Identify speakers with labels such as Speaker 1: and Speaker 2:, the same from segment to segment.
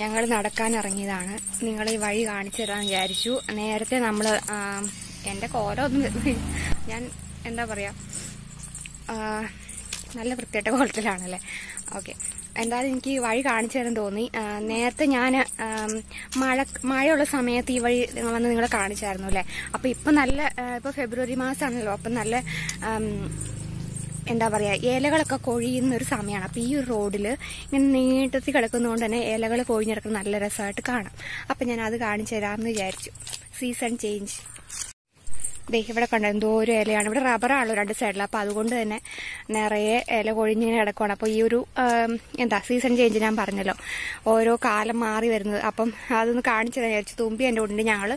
Speaker 1: ഞങ്ങൾ നടക്കാനിറങ്ങിയതാണ്. നിങ്ങളെ ഈ വഴി കാണിച്ചു തരാൻ വിചാരിച്ചു. നേരത്തെ നമ്മൾ എൻ്റെ കോലമൊന്നും ഞാൻ എന്താ പറയുക, നല്ല വൃത്തിയായിട്ട കോലത്തിലാണല്ലേ. ഓക്കെ, എന്തായാലും എനിക്ക് ഈ വഴി കാണിച്ചു തരാൻ തോന്നി. നേരത്തെ ഞാൻ മഴയുള്ള സമയത്ത് ഈ വഴി വന്ന് നിങ്ങളെ കാണിച്ചായിരുന്നു അല്ലേ. അപ്പം ഇപ്പം ഇപ്പോൾ ഫെബ്രുവരി മാസമാണല്ലോ, അപ്പം നല്ല എന്താ പറയുക, ഇലകളൊക്കെ കൊഴിയുന്ന ഒരു സമയമാണ്. അപ്പം ഈ ഒരു റോഡിൽ ഇങ്ങനെ നീട്ടത്തിൽ കിടക്കുന്നതുകൊണ്ട് തന്നെ ഇലകൾ കൊഴിഞ്ഞിടക്കുന്നത് നല്ല രസമായിട്ട് കാണാം. അപ്പം ഞാൻ അത് കാണിച്ചു തരാമെന്ന് വിചാരിച്ചു. Season change. ഇവിടെ കണ്ടോ എന്തോരം ഇലയാണ്. ഇവിടെ റബ്ബറാണല്ലോ രണ്ട് സൈഡിൽ, അപ്പം അതുകൊണ്ട് തന്നെ നിറയെ ഇല കൊഴിഞ്ഞിങ്ങനെ കിടക്കുവാണ്. അപ്പോൾ ഈ ഒരു സീസൺ ചേഞ്ച് ഞാൻ പറഞ്ഞല്ലോ, ഓരോ കാലം മാറി വരുന്നത്. അപ്പം അതൊന്ന് കാണിച്ചു തരാൻ വിചാരിച്ചു. തുമ്പി എൻ്റെ ഉണ്ട്. ഞങ്ങൾ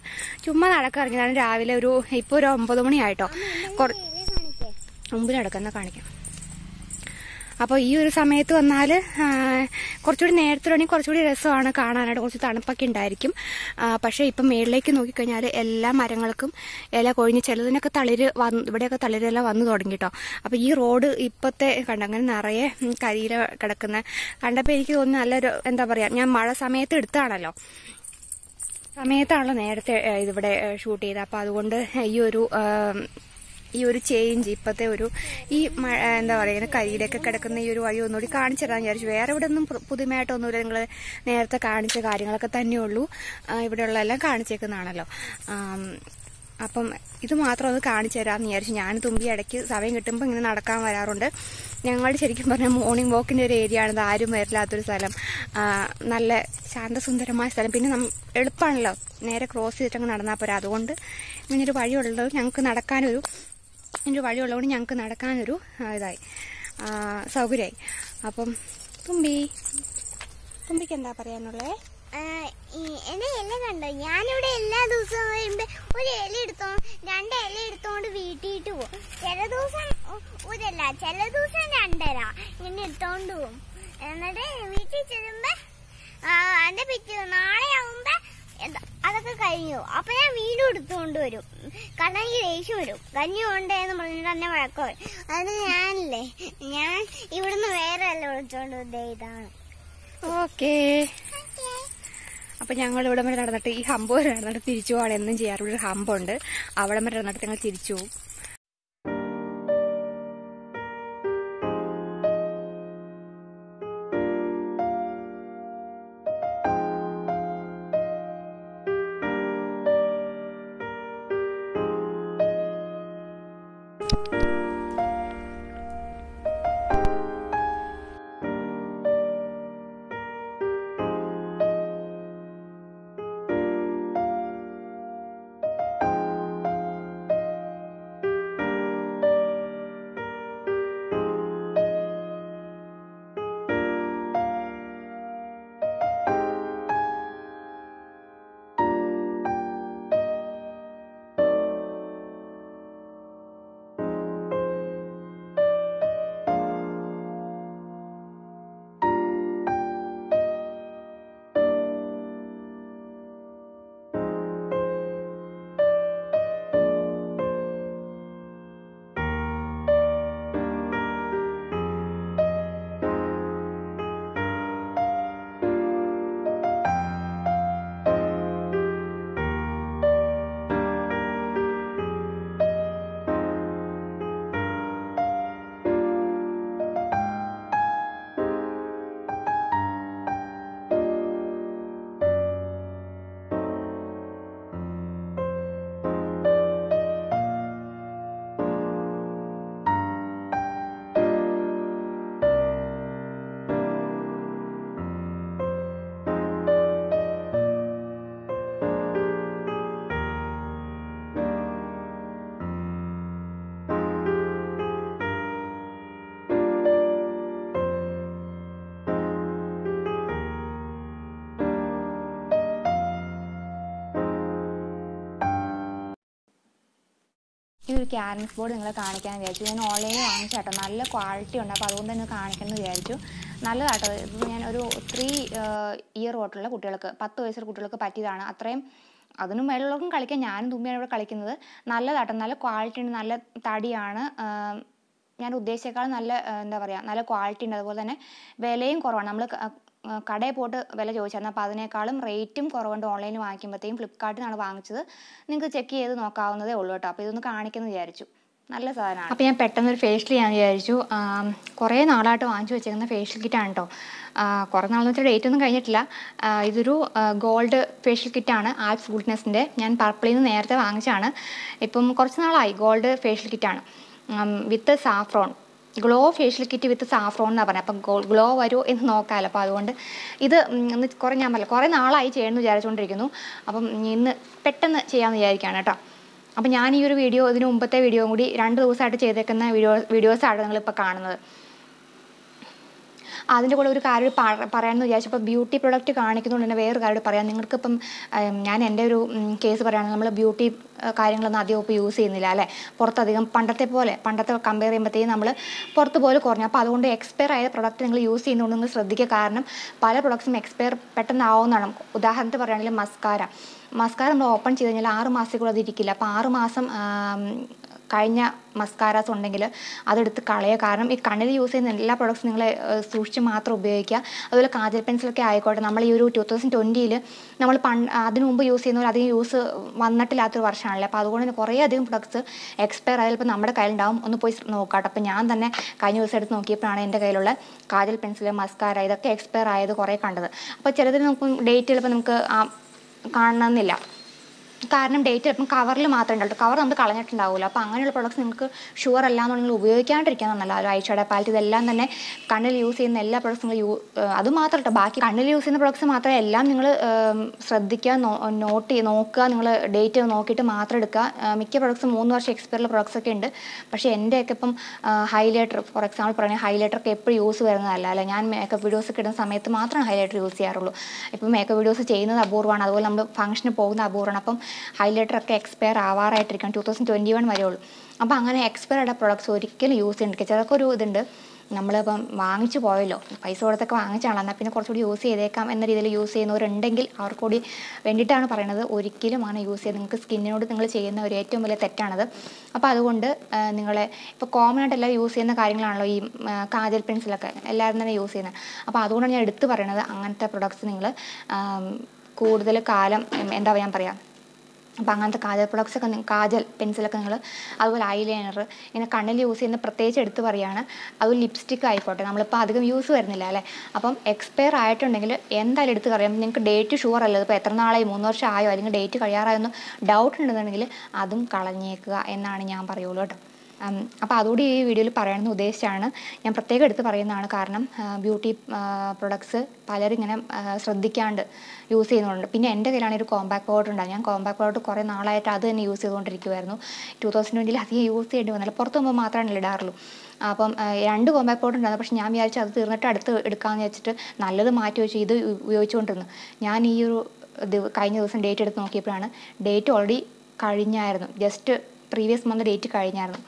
Speaker 1: ചുമ്മാ നടക്കിറങ്ങിയതാണ് രാവിലെ. ഇപ്പോൾ ഒരു 9 മണിയായിട്ടോ. മുമ്പിൽ നടക്കുന്ന കാണിക്കാം. അപ്പോൾ ഈ ഒരു സമയത്ത് വന്നാൽ കുറച്ചുകൂടി നേരത്തെ വേണമെങ്കിൽ കുറച്ചുകൂടി രസമാണ് കാണാനായിട്ട്. കുറച്ച് തണുപ്പൊക്കെ ഉണ്ടായിരിക്കും. പക്ഷേ ഇപ്പം മേളിലേക്ക് നോക്കിക്കഴിഞ്ഞാൽ എല്ലാ മരങ്ങൾക്കും ഇല കൊഴിഞ്ഞ് ചിലതിനൊക്കെ ഇവിടെയൊക്കെ തളിരെല്ലാം വന്നു തുടങ്ങി കേട്ടോ. അപ്പോൾ ഈ റോഡ് ഇപ്പോഴത്തെ അങ്ങനെ നിറയെ കരിയില കിടക്കുന്ന കണ്ടപ്പോൾ എനിക്ക് തോന്നുന്നു നല്ലൊരു എന്താ പറയുക, ഞാൻ മഴ സമയത്ത് എടുത്താണല്ലോ നേരത്തെ ഇതിവിടെ ഷൂട്ട് ചെയ്തത്. അപ്പോൾ അതുകൊണ്ട് ഈ ഒരു ചേഞ്ച് ഇപ്പോഴത്തെ എന്താ പറയുക, കരിയിലൊക്കെ കിടക്കുന്ന ഈ ഒരു വഴി ഒന്നുകൂടി കാണിച്ചു തരാൻ വിചാരിച്ചു. വേറെ ഇവിടെ ഒന്നും പുതുമയായിട്ടൊന്നുമില്ല. നിങ്ങൾ നേരത്തെ കാണിച്ച കാര്യങ്ങളൊക്കെ തന്നെയുള്ളൂ. ഇവിടെയുള്ളതെല്ലാം കാണിച്ചേക്കുന്നതാണല്ലോ. അപ്പം ഇത് മാത്രം ഒന്ന് കാണിച്ചു തരാമെന്ന് വിചാരിച്ചു. ഞാൻ തുമ്പി ഇടയ്ക്ക് സമയം കിട്ടുമ്പോൾ ഇങ്ങനെ നടക്കാൻ വരാറുണ്ട്. ഞങ്ങളുടെ ശരിക്കും പറഞ്ഞാൽ മോർണിംഗ് വാക്കിൻ്റെ ഒരു ഏരിയ ആണ്. ആരും വരില്ലാത്തൊരു സ്ഥലം, നല്ല ശാന്തസുന്ദരമായ സ്ഥലം. പിന്നെ എളുപ്പമാണല്ലോ, നേരെ ക്രോസ് ചെയ്തിട്ടങ്ങ് നടന്നാൽ പോരാ. അതുകൊണ്ട് ഇങ്ങനൊരു വഴിയുള്ളത് ഞങ്ങൾക്ക് നടക്കാനൊരു വഴിയുള്ളതുകൊണ്ട് ഞങ്ങൾക്ക് നടക്കാനൊരു സൗകര്യമായി. അപ്പം തുമ്പിക്ക് എന്താ പറയാനുള്ളത്?
Speaker 2: എന്റെ ഇല കണ്ടോ, ഞാനിവിടെ എല്ലാ ദിവസവും വരുമ്പോ ഒരു ഇല എടുത്തോണ്ട് 2 ഇല എടുത്തോണ്ട് വീട്ടിട്ട് പോകും. ചില ദിവസം ഒരല്ല, ചില ദിവസം 2 ഇങ്ങനെ എടുത്തോണ്ട് പോകും. എന്നിട്ട് വീട്ടിൽ ചെല്ലുമ്പോ എന്റെ നാളെ ആവുമ്പോ അതൊക്കെ കഴിഞ്ഞു. അപ്പൊ ഞാൻ വീണ്ടും എടുത്തുകൊണ്ട് വരും. കാരണം എനിക്ക് ദേഷ്യം വരും. കഞ്ഞി കൊണ്ടേന്ന് പറഞ്ഞിട്ട് തന്നെ വഴക്കം വരും. അതിന് ഞാൻ ഇവിടുന്ന് വേറെ എല്ലാം വിളിച്ചോണ്ട് ഇതാണ്.
Speaker 1: ഓക്കേ, അപ്പൊ ഞങ്ങൾ ഇവിടെ വരെ നടന്നിട്ട് ഈ ഹമ്പ് വരെ നടന്നിട്ട് തിരിച്ചു പോവാണ് എന്നും ചെയ്യാറ്. ഇവിടെ ഒരു ഹമ്പുണ്ട്, അവിടെ വരെ നടന്നിട്ട് ഞങ്ങൾ തിരിച്ചു പോകും. ഈ ഒരു ക്യാരംസ് ബോർഡ് നിങ്ങളെ കാണിക്കാൻ വിചാരിച്ചു. ഞാൻ ഓൺലൈനിൽ വാങ്ങിച്ചാട്ടോ, നല്ല ക്വാളിറ്റി ഉണ്ട്. അപ്പോൾ അതുകൊണ്ട് തന്നെ കാണിക്കണം എന്ന് വിചാരിച്ചു. നല്ലതാട്ടോ. ഇത് ഞാൻ ഒരു 3 ഇയർ തൊട്ടുള്ള കുട്ടികൾക്ക്, 10 വയസ്സുള്ള കുട്ടികൾക്ക് പറ്റിയതാണ്. അത്രയും അതിനും മേലുള്ളവർക്കും കളിക്കാൻ. ഞാനും തുമ്പിയാണ് ഇവിടെ കളിക്കുന്നത്. നല്ലതാട്ടോ, നല്ല ക്വാളിറ്റി ഉണ്ട്, നല്ല തടിയാണ്. ഞാൻ ഉദ്ദേശിച്ചേക്കാൾ നല്ല എന്താ പറയുക, നല്ല ക്വാളിറ്റി ഉണ്ട്. അതുപോലെ തന്നെ വിലയും കുറവാണ്. നമ്മൾ കടയിൽ പോയിട്ട് വില ചോദിച്ചായിരുന്നു. അപ്പോൾ അതിനേക്കാളും റേറ്റും കുറവുണ്ട് ഓൺലൈനിൽ വാങ്ങിക്കുമ്പോഴത്തേക്കും. ഫ്ലിപ്കാർട്ടിൽ നിന്നാണ് വാങ്ങിച്ചത്. നിങ്ങൾക്ക് ചെക്ക് ചെയ്ത് നോക്കാവുന്നതേ ഉള്ളൂ കേട്ടോ. അപ്പോൾ ഇതൊന്ന് കാണിക്കുമെന്ന് വിചാരിച്ചു. നല്ല സാധനമാണ്. അപ്പോൾ ഞാൻ പെട്ടെന്നൊരു ഫേഷ്യൽ ചെയ്യാൻ വിചാരിച്ചു. കുറേ നാളായിട്ട് വാങ്ങിച്ചു വെച്ചേക്കുന്ന ഫേഷ്യൽ കിറ്റാണ് കേട്ടോ. കുറേ നാളെന്ന് വെച്ചാൽ ഡേറ്റ് ഒന്നും കഴിഞ്ഞിട്ടില്ല. ഇതൊരു ഗോൾഡ് ഫേഷ്യൽ കിറ്റാണ് ആബ്സൊല്യൂട്ട്നെസ്സിൻ്റെ. ഞാൻ പർപ്പിളിൽ നിന്ന് നേരത്തെ വാങ്ങിച്ചാണ്. ഇപ്പം കുറച്ച് നാളായി. ഗോൾഡ് ഫേഷ്യൽ കിറ്റാണ് വിത്ത് സാഫ്രോൺ. ഗ്ലോ ഫേഷ്യൽ കിറ്റ് വിത്ത് സാഫ്രോൺ എന്നാണ് പറഞ്ഞത്. അപ്പം ഗ്ലോ വരുമോ എന്ന് നോക്കാമല്ലോ. അപ്പോൾ അതുകൊണ്ട് ഇത് ഒന്ന് ഞാൻ പറഞ്ഞില്ല, കുറേ നാളായി ചെയ്യണമെന്ന് വിചാരിച്ചുകൊണ്ടിരിക്കുന്നു. അപ്പം ഇന്ന് പെട്ടെന്ന് ചെയ്യാമെന്ന് വിചാരിക്കുകയാണ് കേട്ടോ. അപ്പം ഞാൻ ഈ ഒരു വീഡിയോ ഇതിന് മുമ്പത്തെ വീഡിയോ കൂടി 2 ദിവസമായിട്ട് ചെയ്തേക്കുന്ന വീഡിയോസാണ് നിങ്ങളിപ്പോൾ കാണുന്നത്. അതിൻ്റെ കൂടെ ഒരു കാര്യം പറയാമെന്ന് വിചാരിച്ചപ്പോൾ ബ്യൂട്ടി പ്രൊഡക്റ്റ് കാണിക്കുന്നതുകൊണ്ട് തന്നെ വേറൊരു കാര്യം പറയാം. നിങ്ങൾക്കിപ്പം ഞാൻ എൻ്റെ ഒരു കേസ് പറയുകയാണെങ്കിൽ നമ്മൾ ബ്യൂട്ടി കാര്യങ്ങളൊന്നും അധികം ഇപ്പോൾ യൂസ് ചെയ്യുന്നില്ല അല്ലേ. പുറത്തധികം പണ്ടത്തെ കമ്പയർ ചെയ്യുമ്പോഴത്തേക്കും നമ്മൾ പുറത്ത് പോലെ കുറഞ്ഞു. അപ്പോൾ അതുകൊണ്ട് എക്സ്പയർ ആയ പ്രൊഡക്റ്റ് നിങ്ങൾ യൂസ് ചെയ്യുന്നതുകൊണ്ട് നിങ്ങൾ ശ്രദ്ധിക്കുക. കാരണം പല പ്രൊഡക്ട്സും എക്സ്പയർ പെട്ടെന്ന് ആവുന്നതാണ്. ഉദാഹരണത്തിന് പറയുകയാണെങ്കിൽ മസ്കാര നമ്മൾ ഓപ്പൺ ചെയ്ത് കഴിഞ്ഞാൽ 6 മാസത്തിൽ കൂടെ അത് ഇരിക്കില്ല. അപ്പോൾ 6 മാസം കഴിഞ്ഞ മസ്കാരാസ് ഉണ്ടെങ്കിൽ അതെടുത്ത് കളയുക. കാരണം ഈ കണ്ണിൽ യൂസ് ചെയ്യുന്ന എല്ലാ പ്രൊഡക്ട്സും നിങ്ങൾ സൂക്ഷിച്ച് മാത്രം ഉപയോഗിക്കുക. അതുപോലെ കാജൽ പെൻസിലൊക്കെ ആയിക്കോട്ടെ. നമ്മൾ ഈ ഒരു 2020 നമ്മൾ അതിനു മുമ്പ് യൂസ് ചെയ്യുന്നവർ അധികം യൂസ് വന്നിട്ടില്ലാത്തൊരു വർഷമാണല്ലോ. അപ്പോൾ അതുകൊണ്ട് തന്നെ കുറേ അധികം പ്രൊഡക്ട്സ് എക്സ്പയർ ആയാലും ഇപ്പോൾ നമ്മുടെ കയ്യിലുണ്ടാവും. ഒന്ന് പോയി നോക്കാട്ടോ. അപ്പോൾ ഞാൻ തന്നെ കഴിഞ്ഞ ദിവസം എടുത്ത് നോക്കിയപ്പോഴാണ് എൻ്റെ കയ്യിലുള്ള കാജൽ പെൻസിൽ, മസ്കാര ഇതൊക്കെ എക്സ്പയർ ആയത് കുറേ കണ്ടത്. അപ്പോൾ ചിലതിന് നമുക്ക് ഡേറ്റ് ചിലപ്പോൾ നമുക്ക് കാണണമെന്നില്ല. കാരണം ഡേറ്റ് ചിലപ്പം കവറിൽ മാത്രമേ ഉണ്ടാവും. കവർ നമ്മൾ കളഞ്ഞിട്ടുണ്ടാവില്ല. അപ്പോൾ അങ്ങനെയുള്ള പ്രൊഡക്ട്സ് നിങ്ങൾക്ക് ഷുവർ അല്ലാന്ന് നിങ്ങൾ ഉപയോഗിക്കാണ്ടിരിക്കാൻ നല്ല. ഒരു ഐഷാഡോ പാലറ്റ് ഇതെല്ലാം തന്നെ കണ്ണിൽ യൂസ് ചെയ്യുന്ന എല്ലാ പ്രൊഡക്ട്സ് നിങ്ങൾ അത് മാത്രം കേട്ടോ. ബാക്കി കണ്ണിൽ യൂസ് ചെയ്യുന്ന പ്രൊഡക്ട്സ് മാത്രമേ എല്ലാം നിങ്ങൾ ശ്രദ്ധിക്കുക, നോക്കുക. നിങ്ങൾ ഡേറ്റ് നോക്കിയിട്ട് മാത്രം എടുക്കുക. മിക്ക പ്രൊഡക്ട്സും 3 വർഷം എക്സ്പയറുള്ള പ്രൊഡക്ട്സ് ഒക്കെ ഉണ്ട്. പക്ഷേ എൻ്റെയൊക്കെ ഇപ്പം ഹൈലൈറ്റർ ഫോർ എക്സാമ്പിൾ പറയുന്നത് ഹൈലൈറ്ററൊക്കെ എപ്പോഴും യൂസ് വരുന്നതല്ല അല്ലേ. ഞാൻ മേക്കപ്പ് വീഡിയോസ് ഒക്കെ ഇടുന്ന സമയത്ത് മാത്രമാണ് ഹൈലൈറ്റർ യൂസ് ചെയ്യാറുള്ളൂ. ഇപ്പം മേക്കപ്പ് വീഡിയോസ് ചെയ്യുന്നത് അപൂർവമാണ്. അതുപോലെ നമ്മൾ ഫംഗ്ഷന് പോകുന്ന അപൂർവമാണ്. അപ്പം ഹൈലൈറ്ററൊക്കെ എക്സ്പയർ ആവാറായിട്ടിരിക്കണം. 2021 വരെ ഉള്ളൂ. അപ്പോൾ അങ്ങനെ എക്സ്പയർ ആയ പ്രൊഡക്ട്സ് ഒരിക്കലും യൂസ് ചെയ്യണ്ടിരിക്കുക. ചിലർക്ക് ഒരു ഇതുണ്ട്, നമ്മളിപ്പം വാങ്ങിച്ചു പോയല്ലോ, പൈസ കൊടുത്തൊക്കെ വാങ്ങിച്ചാണല്ലോ, എന്നാൽ പിന്നെ കുറച്ചുകൂടി യൂസ് ചെയ്തേക്കാം എന്ന രീതിയിൽ യൂസ് ചെയ്യുന്നവരുണ്ടെങ്കിൽ അവർക്ക് കൂടി വേണ്ടിയിട്ടാണ് പറയുന്നത്. ഒരിക്കലും ആണ് യൂസ് ചെയ്ത് നിങ്ങൾക്ക് സ്കിന്നിനോട് നിങ്ങൾ ചെയ്യുന്ന ഒരു ഏറ്റവും വലിയ തെറ്റാണത്. അപ്പോൾ അതുകൊണ്ട് നിങ്ങളെ ഇപ്പോൾ കോമൺ ആയിട്ട് എല്ലാം യൂസ് ചെയ്യുന്ന കാര്യങ്ങളാണല്ലോ ഈ കാജൽ പെൻസിലൊക്കെ എല്ലാവരും തന്നെ യൂസ് ചെയ്യുന്നത്. അപ്പോൾ അതുകൊണ്ടാണ് ഞാൻ എടുത്ത് പറയുന്നത് അങ്ങനത്തെ പ്രൊഡക്ട്സ് നിങ്ങൾ കൂടുതൽ കാലം ഞാൻ പറയാം. അപ്പോൾ അങ്ങനത്തെ കാജൽ പ്രൊഡക്ട്സൊക്കെ കാജൽ പെൻസിലൊക്കെ നിങ്ങൾ, അതുപോലെ ഐലൈനർ ഇങ്ങനെ കണ്ണിൽ യൂസ് ചെയ്യുന്ന പ്രത്യേകിച്ച് എടുത്ത് പറയുകയാണ്. അതുപോലെ ലിപ്സ്റ്റിക്ക് ആയിക്കോട്ടെ, നമ്മളിപ്പോൾ അധികം യൂസ് വരുന്നില്ല അല്ലേ. അപ്പം എക്സ്പയർ ആയിട്ടുണ്ടെങ്കിൽ എന്തായാലും എടുത്ത് പറയാം. നിങ്ങൾക്ക് ഡേറ്റ് ഷുവർ അല്ലത് ഇപ്പോൾ എത്ര നാളായി, 3 വർഷം ആയോ അല്ലെങ്കിൽ ഡേറ്റ് കഴിയാറായൊന്നും ഡൗട്ട് ഉണ്ടെന്നുണ്ടെങ്കിൽ അതും കളഞ്ഞേക്കുക എന്നാണ് ഞാൻ പറയുള്ളൂ കേട്ടോ. അപ്പോൾ അതുകൂടി ഈ വീഡിയോയിൽ പറയണമെന്ന് ഉദ്ദേശിച്ചാണ്. ഞാൻ പ്രത്യേകം എടുത്ത് പറയുന്നതാണ്. കാരണം ബ്യൂട്ടി പ്രൊഡക്ട്സ് പലരും ഇങ്ങനെ ശ്രദ്ധിക്കാണ്ട് യൂസ് ചെയ്യുന്നുണ്ട്. പിന്നെ എൻ്റെ കയ്യിലാണ് ഒരു കോമ്പാക്ട് പൗഡർ ഉണ്ടാകും. ഞാൻ കോമ്പാക്ട് പൗഡർ കുറേ നാളായിട്ട് അത് തന്നെ യൂസ് ചെയ്തുകൊണ്ടിരിക്കുമായിരുന്നു. 2020 അധികം യൂസ് ചെയ്യേണ്ടി വന്നില്ല. പുറത്ത് പോകുമ്പോൾ മാത്രമാണ് ഇടാറുള്ളൂ. അപ്പം 2 കോമ്പാക്ട് പൗഡർ ഉണ്ടായിരുന്നു. പക്ഷേ ഞാൻ വിചാരിച്ചു അത് തീർന്നിട്ട് അടുത്ത് എടുക്കാമെന്ന് വെച്ചിട്ട് നല്ലത് മാറ്റി വെച്ച് ഇത് ഉപയോഗിച്ചുകൊണ്ടിരുന്നു. ഞാൻ ഈ ഒരു കഴിഞ്ഞ ദിവസം ഡേറ്റ് എടുത്ത് നോക്കിയപ്പോഴാണ് ഡേറ്റ് ഓൾറെഡി കഴിഞ്ഞായിരുന്നു. ജസ്റ്റ് പ്രീവിയസ് മന്ത് ഡേറ്റ് കഴിഞ്ഞായിരുന്നു.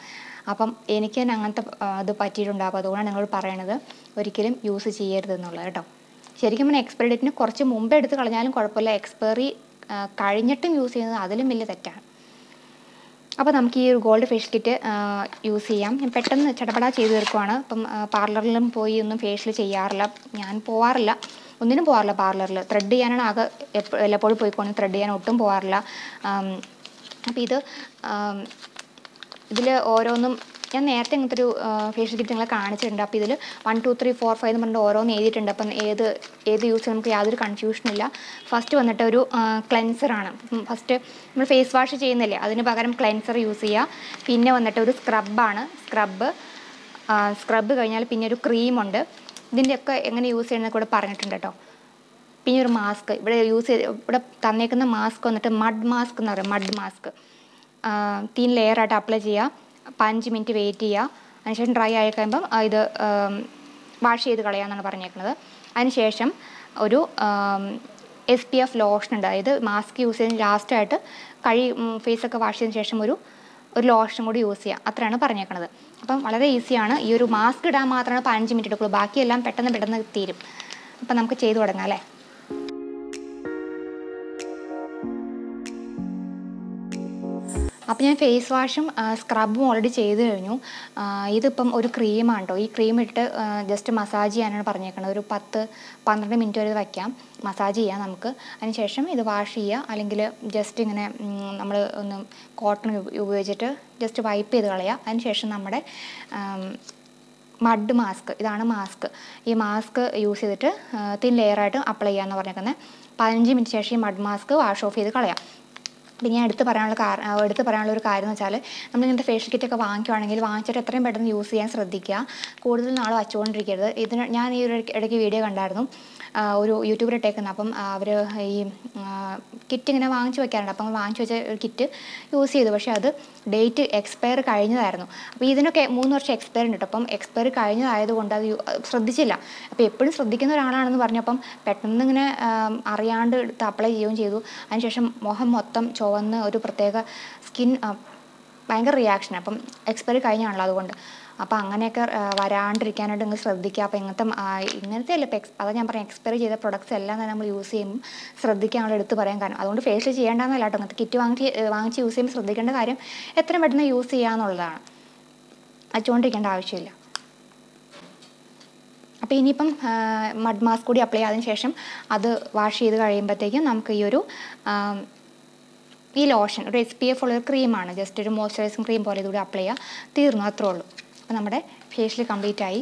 Speaker 1: അപ്പം എനിക്ക് തന്നെ അങ്ങനത്തെ ഇത് പറ്റിയിട്ടുണ്ടാകും. അപ്പോൾ അതുകൊണ്ടാണ് നിങ്ങൾ പറയണത് ഒരിക്കലും യൂസ് ചെയ്യരുതെന്നുള്ളത് കേട്ടോ. ശരിക്കും പറഞ്ഞാൽ എക്സ്പയറി ഡേറ്റിന് കുറച്ച് മുമ്പേ എടുത്ത് കളഞ്ഞാലും കുഴപ്പമില്ല. എക്സ്പയറി കഴിഞ്ഞിട്ടും യൂസ് ചെയ്യുന്നത് അതിലും വലിയ തെറ്റാണ്. അപ്പോൾ നമുക്ക് ഈ ഒരു ഗോൾഡ് ഫേഷ്യൽ കിറ്റ് യൂസ് ചെയ്യാം. ഞാൻ പെട്ടെന്ന് ചടപടാ ചെയ്ത് തീർക്കുവാണ്. അപ്പം പാർലറിലും പോയി ഒന്നും ഫേഷ്യൽ ചെയ്യാറില്ല. ഞാൻ പോവാറില്ല, ഒന്നിനും പോകാറില്ല പാർലറിൽ. ത്രെഡ് ചെയ്യാനാണ് ആകെ എപ്പോഴും പോയിക്കോണം. ത്രെഡ് ചെയ്യാൻ ഒട്ടും പോകാറില്ല. അപ്പോൾ ഇതിൽ ഓരോന്നും ഞാൻ നേരത്തെ ഇങ്ങനത്തെ ഒരു ഫേഷ്യൽ കിറ്റ് നിങ്ങളെ കാണിച്ചിട്ടുണ്ട്. അപ്പോൾ ഇതിൽ 1 2 3 4 5 എന്ന് പറഞ്ഞിട്ട് ഓരോന്ന് എഴുതിയിട്ടുണ്ട്. അപ്പം ഏത് യൂസ് നമുക്ക് യാതൊരു കൺഫ്യൂഷനില്ല. ഫസ്റ്റ് വന്നിട്ട് ഒരു ക്ലെൻസറാണ്. ഫസ്റ്റ് നമ്മൾ ഫേസ് വാഷ് ചെയ്യുന്നില്ലേ, അതിന് പകരം ക്ലെൻസർ യൂസ് ചെയ്യുക. പിന്നെ വന്നിട്ട് ഒരു സ്ക്രബാണ്. സ്ക്രബ് കഴിഞ്ഞാൽ പിന്നെ ഒരു ക്രീമുണ്ട്. ഇതിൻ്റെയൊക്കെ എങ്ങനെ യൂസ് ചെയ്യുന്നതൊക്കെ ഇവിടെ പറഞ്ഞിട്ടുണ്ട് കേട്ടോ. പിന്നെ ഒരു മാസ്ക് ഇവിടെ തന്നേക്കുന്ന മാസ്ക് വന്നിട്ട് മഡ് മാസ്ക് എന്ന് പറയും. മഡ് മാസ്ക് 3 ലെയറായിട്ട് അപ്ലൈ ചെയ്യുക. 5 മിനിറ്റ് വെയിറ്റ് ചെയ്യുക. അതിനുശേഷം ഡ്രൈ ആയി കഴിയുമ്പം ഇത് വാഷ് ചെയ്ത് കളയാമെന്നാണ് പറഞ്ഞേക്കുന്നത്. അതിനുശേഷം ഒരു SPF ലോഷൻ ഉണ്ട്. അതായത് മാസ്ക് യൂസ് ചെയ്തതിന് ലാസ്റ്റായിട്ട് ഫേസൊക്കെ വാഷ് ചെയ്തതിന് ശേഷം ഒരു ലോഷൻ കൂടി യൂസ് ചെയ്യുക. അത്രയാണ് പറഞ്ഞേക്കുന്നത്. അപ്പം വളരെ ഈസിയാണ്. ഈ ഒരു മാസ്ക് ഇടാൻ മാത്രമാണ് 5 മിനിറ്റ് എടുക്കുള്ളൂ. ബാക്കിയെല്ലാം പെട്ടെന്ന് തീരും. അപ്പം നമുക്ക് ചെയ്തു തുടങ്ങാം അല്ലേ. അപ്പോൾ ഞാൻ ഫേസ് വാഷും സ്ക്രബും ഓൾറെഡി ചെയ്ത് കഴിഞ്ഞു. ഇതിപ്പം ഒരു ക്രീമാണ് കേട്ടോ. ഈ ക്രീം ഇട്ട് ജസ്റ്റ് മസാജ് ചെയ്യാനാണ് പറഞ്ഞേക്കുന്നത്. ഒരു 10-12 മിനിറ്റ് വരെ വയ്ക്കാം, മസാജ് ചെയ്യാം നമുക്ക്. അതിനുശേഷം ഇത് വാഷ് ചെയ്യുക, അല്ലെങ്കിൽ ജസ്റ്റ് ഇങ്ങനെ നമ്മൾ ഒന്ന് കോട്ടൺ ഉപയോഗിച്ചിട്ട് ജസ്റ്റ് വൈപ്പ് ചെയ്ത് കളയുക. അതിനുശേഷം നമ്മുടെ മഡ് മാസ്ക്, ഇതാണ് മാസ്ക്. ഈ മാസ്ക് യൂസ് ചെയ്തിട്ട് തിൻ ലെയറായിട്ട് അപ്ലൈ ചെയ്യാമെന്ന് പറഞ്ഞേക്കുന്നത്. 15 മിനിറ്റ് ശേഷം ഈ മഡ് മാസ്ക് വാഷ് ഓഫ് ചെയ്ത് കളയാം. പിന്നെ ഞാൻ എടുത്ത് പറയാനുള്ള ഒരു കാര്യം എന്ന് വെച്ചാൽ, നമ്മളിങ്ങനത്തെ ഫേഷ്യൽ കിറ്റൊക്കെ വാങ്ങിക്കുവാണെങ്കിൽ വാങ്ങിച്ചിട്ട് എത്രയും പെട്ടെന്ന് യൂസ് ചെയ്യാൻ ശ്രദ്ധിക്കുക. കൂടുതൽ നാൾ വച്ചുകൊണ്ടിരിക്കരുത്. ഇതിന് ഞാൻ ഈ ഒരു ഇടയ്ക്ക് വീഡിയോ കണ്ടായിരുന്നു, ഒരു യൂട്യൂബർ ഇട്ടേക്കുന്നത്. അപ്പം അവർ ഈ കിറ്റ് ഇങ്ങനെ വാങ്ങിച്ചു വെക്കാറുണ്ട്. അപ്പം വാങ്ങിച്ചു വെച്ച ഒരു കിറ്റ് യൂസ് ചെയ്തു, പക്ഷേ അത് ഡേറ്റ് എക്സ്പയർ കഴിഞ്ഞതായിരുന്നു. അപ്പോൾ ഇതിനൊക്കെ 3 വർഷം എക്സ്പയർ ഉണ്ട്. അപ്പം എക്സ്പയർ കഴിഞ്ഞതായതുകൊണ്ട് അത് ശ്രദ്ധിച്ചില്ല. അപ്പോൾ എപ്പോഴും ശ്രദ്ധിക്കുന്ന ഒരാളാണെന്ന് പറഞ്ഞപ്പം പെട്ടെന്ന് ഇങ്ങനെ അറിയാണ്ട് എടുത്ത് അപ്ലൈ ചെയ്യുകയും ചെയ്തു. അതിനുശേഷം മുഖം മൊത്തം ചുവന്ന് ഒരു പ്രത്യേക സ്കിൻ ഭയങ്കര റിയാക്ഷൻ. അപ്പം എക്സ്പയറി കഴിഞ്ഞാണല്ലോ, അതുകൊണ്ട്. അപ്പോൾ അങ്ങനെയൊക്കെ വരാണ്ടിരിക്കാനായിട്ട് നിങ്ങൾ ശ്രദ്ധിക്കുക. അപ്പോൾ ഇങ്ങനത്തെ അല്ല, അതാ ഞാൻ പറയാം, എക്സ്പയറി ചെയ്ത പ്രൊഡക്ട്സ് എല്ലാം തന്നെ നമ്മൾ യൂസ് ചെയ്യുമ്പോൾ ശ്രദ്ധിക്കാനുള്ള എടുത്ത് പറയാൻ കാരണം. അതുകൊണ്ട് ഫേഷ്യൽ ചെയ്യേണ്ടതെന്നല്ല കേട്ടോ. അങ്ങനത്തെ കിറ്റ് വാങ്ങിച്ച് യൂസ് ചെയ്യുമ്പോൾ ശ്രദ്ധിക്കേണ്ട കാര്യം എത്രയും പെട്ടെന്ന് യൂസ് ചെയ്യാന്നുള്ളതാണ്. വച്ചുകൊണ്ടിരിക്കേണ്ട ആവശ്യമില്ല. അപ്പോൾ ഇനിയിപ്പം മഡ് മാസ്ക് കൂടി അപ്ലൈ ചെയ്തതിന് ശേഷം അത് വാഷ് ചെയ്ത് കഴിയുമ്പോഴത്തേക്കും നമുക്ക് ഈ ലോഷൻ ഒരു SPF ഉള്ളൊരു ക്രീമാണ്. ജസ്റ്റ് ഒരു മോയ്സ്ചറൈസിങ് ക്രീം പോലെ ഇതുകൂടി അപ്ലൈ ചെയ്യുക, തീർന്നു, അത്രേ ഉള്ളൂ. അപ്പോൾ നമ്മുടെ ഫേഷ്യൽ കംപ്ലീറ്റ് ആയി.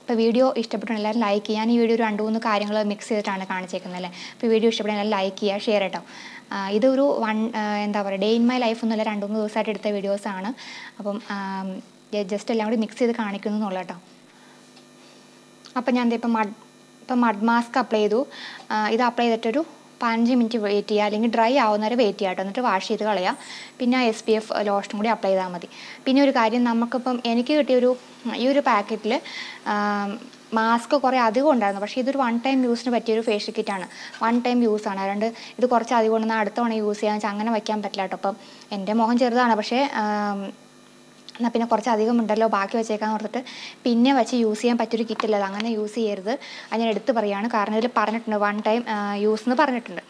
Speaker 1: അപ്പോൾ വീഡിയോ ഇഷ്ടപ്പെട്ടാൽ എല്ലാവരും ലൈക്ക് ചെയ്യുക. ഞാൻ ഈ വീഡിയോ ഒരു 2-3 കാര്യങ്ങൾ മിക്സ് ചെയ്തിട്ടാണ് കാണിച്ചേക്കുന്നത് അല്ലേ. അപ്പോൾ വീഡിയോ ഇഷ്ടപ്പെട്ടാൽ എല്ലാവരും ലൈക്ക് ചെയ്യുക, ഷെയർ കേട്ടോ. ഇതൊരു എന്താ പറയുക, ഡേ ഇൻ മൈ ലൈഫ് ഒന്നുമില്ല, 2-3 ദിവസമായിട്ട് എടുത്ത വീഡിയോസാണ്. അപ്പം ജസ്റ്റ് എല്ലാം കൂടി മിക്സ് ചെയ്ത് കാണിക്കുന്നു എന്നുള്ള കേട്ടോ. അപ്പം ഞാൻ ഇപ്പം മഡ് മാസ്ക് അപ്ലൈ ചെയ്തു. ഇത് അപ്ലൈ ചെയ്തിട്ടൊരു 15 മിനിറ്റ് വെയിറ്റ് ചെയ്യുക, അല്ലെങ്കിൽ ഡ്രൈ ആവുന്നവരെ വെയിറ്റ് ചെയ്യുക കേട്ടോ. എന്നിട്ട് വാഷ് ചെയ്ത് കളയുക. പിന്നെ SPF ലോഷനും കൂടി അപ്ലൈ ചെയ്താൽ മതി. പിന്നെ ഒരു കാര്യം, നമുക്കിപ്പം എനിക്ക് കിട്ടിയ ഈ ഒരു പാക്കറ്റിൽ മാസ്ക് കുറേ അധികം ഉണ്ടായിരുന്നു. പക്ഷേ ഇതൊരു 1 ടൈം യൂസിന് പറ്റിയൊരു ഫേഷ്യൽ കിറ്റാണ്. 1 ടൈം യൂസാണ്. അതുകൊണ്ട് ഇത് കുറച്ച് അധികം ഉണ്ടെന്നാൽ അടുത്ത തവണ യൂസ് ചെയ്യാന്ന് വെച്ചാൽ അങ്ങനെ വയ്ക്കാൻ പറ്റില്ല കേട്ടോ. അപ്പം എൻ്റെ മുഖം ചെറുതാണ്, പക്ഷേ എന്നാൽ പിന്നെ കുറച്ച് അധികം ഉണ്ടല്ലോ, ബാക്കി വെച്ചേക്കാന്ന് ഓർത്തിട്ട് പിന്നെ വെച്ച് യൂസ് ചെയ്യാൻ പറ്റിയൊരു കിറ്റല്ല അത്. അങ്ങനെ യൂസ് ചെയ്യരുത്, അത് ഞാൻ എടുത്ത് പറയുകയാണ്. കാരണം ഇതിൽ പറഞ്ഞിട്ടുണ്ട് 1 ടൈം യൂസ് എന്ന് പറഞ്ഞിട്ടുണ്ട്.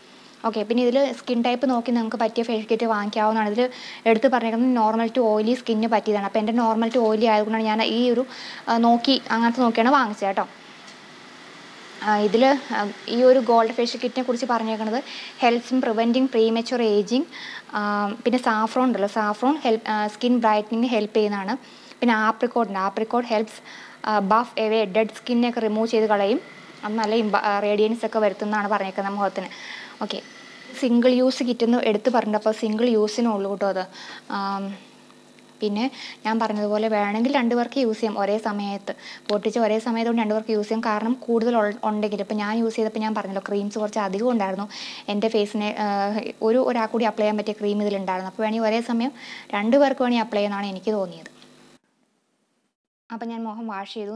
Speaker 1: ഓക്കെ. പിന്നെ ഇതിൽ സ്കിൻ ടൈപ്പ് നോക്കി നമുക്ക് പറ്റിയ ഫേഷ്യൽ കിറ്റ് വാങ്ങിക്കാവുന്നതാണ്. ഇതിൽ എടുത്ത് പറഞ്ഞേക്കുന്നത് നോർമൽ ടു ഓയിലി സ്കിന്നിന് പറ്റിയതാണ്. അപ്പോൾ എൻ്റെ നോർമൽ ടു ഓയിലി ആയതുകൊണ്ടാണ് ഞാൻ ഈ ഒരു അങ്ങനത്തെ നോക്കിയാണ് വാങ്ങിച്ചത് കേട്ടോ. ഇതിൽ ഈ ഒരു ഗോൾഡ് ഫേഷ്യൽ കിറ്റിനെ കുറിച്ച് പറഞ്ഞേക്കുന്നത് helps in preventing premature ageing. പിന്നെ സാഫ്രോൺ ഉണ്ടല്ലോ, സാഫ്രോൺ സ്കിൻ ബ്രൈറ്റനിങ്ങിന് ഹെൽപ്പ് ചെയ്യുന്നതാണ്. പിന്നെ apricot helps buff away dead സ്കിന്നൊക്കെ റിമൂവ് ചെയ്ത് കളയും. അത് നല്ല റേഡിയൻസ് ഒക്കെ വരുത്തുന്നതാണ് പറഞ്ഞേക്കുന്നത് മുഖത്തിന്. ഓക്കെ. സിംഗിൾ യൂസ് കിറ്റെന്ന് എടുത്ത് പറഞ്ഞിട്ട്, അപ്പോൾ സിംഗിൾ യൂസിനുള്ളൂ കേട്ടോ അത്. പിന്നെ ഞാൻ പറഞ്ഞതുപോലെ വേണമെങ്കിൽ 2 പേർക്ക് യൂസ് ചെയ്യാം ഒരേ സമയത്ത്. പൊട്ടിച്ച് ഒരേ സമയത്ത് കൊണ്ട് 2 പേർക്ക് യൂസ് ചെയ്യാം. കാരണം കൂടുതൽ ഉണ്ടെങ്കിൽ, ഇപ്പോൾ ഞാൻ യൂസ് ചെയ്തപ്പോൾ ഞാൻ പറഞ്ഞല്ലോ ക്രീംസ് കുറച്ച് അധികം ഉണ്ടായിരുന്നു. എൻ്റെ ഫേസിന് ഒരാൾ കൂടി അപ്ലൈ ചെയ്യാൻ പറ്റിയ ക്രീം ഇതിലുണ്ടായിരുന്നു. അപ്പോൾ വേണമെങ്കിൽ ഒരേ സമയം 2 പേർക്ക് വേണമെങ്കിൽ അപ്ലൈ ചെയ്യുന്നതാണ് എനിക്ക് തോന്നിയത്. അപ്പം ഞാൻ മുഖം വാഷ് ചെയ്തു.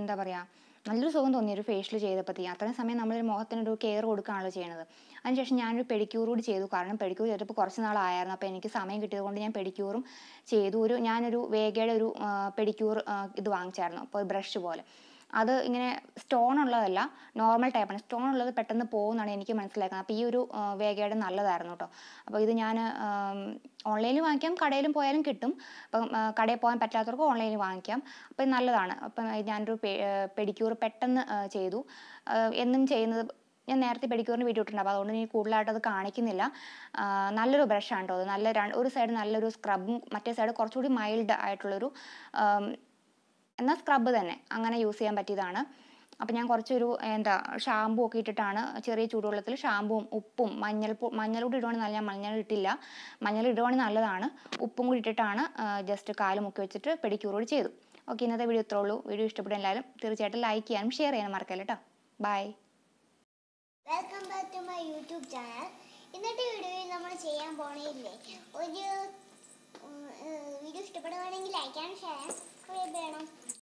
Speaker 1: എന്താ പറയുക, നല്ലൊരു സുഖം തോന്നി ഒരു ഫേഷ്യൽ ചെയ്തപ്പോഴത്തേക്കും. അത്രയും സമയം നമ്മളൊരു മുഖത്തിനൊരു കെയർ കൊടുക്കുകയാണല്ലോ ചെയ്യണത്. അതിനുശേഷം ഞാനൊരു പെഡിക്യൂർ കൂടി ചെയ്തു. കാരണം പെഡിക്യൂർ ചെയ്തപ്പോൾ കുറച്ച് നാളായിരുന്നു. അപ്പോൾ എനിക്ക് സമയം കിട്ടിയത് കൊണ്ട് ഞാൻ പെഡിക്യൂറും ചെയ്തു. ഞാനൊരു വേഗയുടെ ഒരു പെഡിക്യൂർ ഇത് വാങ്ങിച്ചായിരുന്നു, അപ്പോൾ ബ്രഷ് പോലെ. അത് ഇങ്ങനെ സ്റ്റോൺ ഉള്ളതല്ല, നോർമൽ ടൈപ്പാണ്. സ്റ്റോൺ ഉള്ളത് പെട്ടെന്ന് പോകുമെന്നാണ് എനിക്ക് മനസ്സിലാക്കുന്നത്. അപ്പോൾ ഈ ഒരു വേഗയുടെ നല്ലതായിരുന്നു കേട്ടോ. അപ്പോൾ ഇത് ഞാൻ ഓൺലൈനിൽ വാങ്ങിക്കാം, കടയിലും പോയാലും കിട്ടും. അപ്പം കടയിൽ പോകാൻ പറ്റാത്തവർക്ക് ഓൺലൈനിൽ വാങ്ങിക്കാം. അപ്പോൾ ഇത് നല്ലതാണ്. അപ്പം ഞാനൊരു പെഡിക്യൂർ പെട്ടെന്ന് ചെയ്തു. എന്നും ചെയ്യുന്നത്, ഞാൻ നേരത്തെ പെഡിക്യൂറിന് വീഡിയോ ഇട്ടിട്ടുണ്ട്. അപ്പോൾ അതുകൊണ്ട് എനിക്ക് കൂടുതലായിട്ട് അത് കാണിക്കുന്നില്ല. നല്ലൊരു ബ്രഷാണ് കേട്ടോ അത്. ഒരു സൈഡ് നല്ലൊരു സ്ക്രബും, മറ്റേ സൈഡ് കുറച്ചുകൂടി മൈൽഡ് ആയിട്ടുള്ളൊരു എന്നാൽ സ്ക്രബ് തന്നെ, അങ്ങനെ യൂസ് ചെയ്യാൻ പറ്റിയതാണ്. അപ്പം ഞാൻ കുറച്ചൊരു ഷാമ്പൂ ഒക്കെ ഇട്ടിട്ടാണ്, ചെറിയ ചൂടുവെള്ളത്തിൽ ഷാമ്പുവും ഉപ്പും മഞ്ഞൾ കൂടി ഇടുവാണെങ്കിൽ ഞാൻ മഞ്ഞൾ ഇട്ടില്ല, മഞ്ഞൾ ഇടുവാണെങ്കിൽ നല്ലതാണ്. ഉപ്പും കൂടി ഇട്ടിട്ടാണ് ജസ്റ്റ് കാല് മുക്കി വെച്ചിട്ട് പെഡിക്യൂർ കൂടി ചെയ്തു. ഓക്കെ. ഇന്നത്തെ വീഡിയോ ഇത്രേ ഉള്ളൂ. വീഡിയോ ഇഷ്ടപ്പെട്ട എല്ലാവരും തീർച്ചയായിട്ടും ലൈക്ക് ചെയ്യാനും ഷെയർ ചെയ്യാനും മറക്കല്ല കേട്ടോ. Bye.
Speaker 2: Welcome back to my YouTube channel. ഇന്നത്തെ വീഡിയോയിൽ നമ്മൾ ചെയ്യാൻ പോണേയില്ലേ, ഒരു വീഡിയോ ഇഷ്ടപ്പെടുവാണെങ്കിൽ ലൈക്ക് ആൻഡ് ഷെയർ സബ്സ്ക്രൈബ് ചെയ്യണം.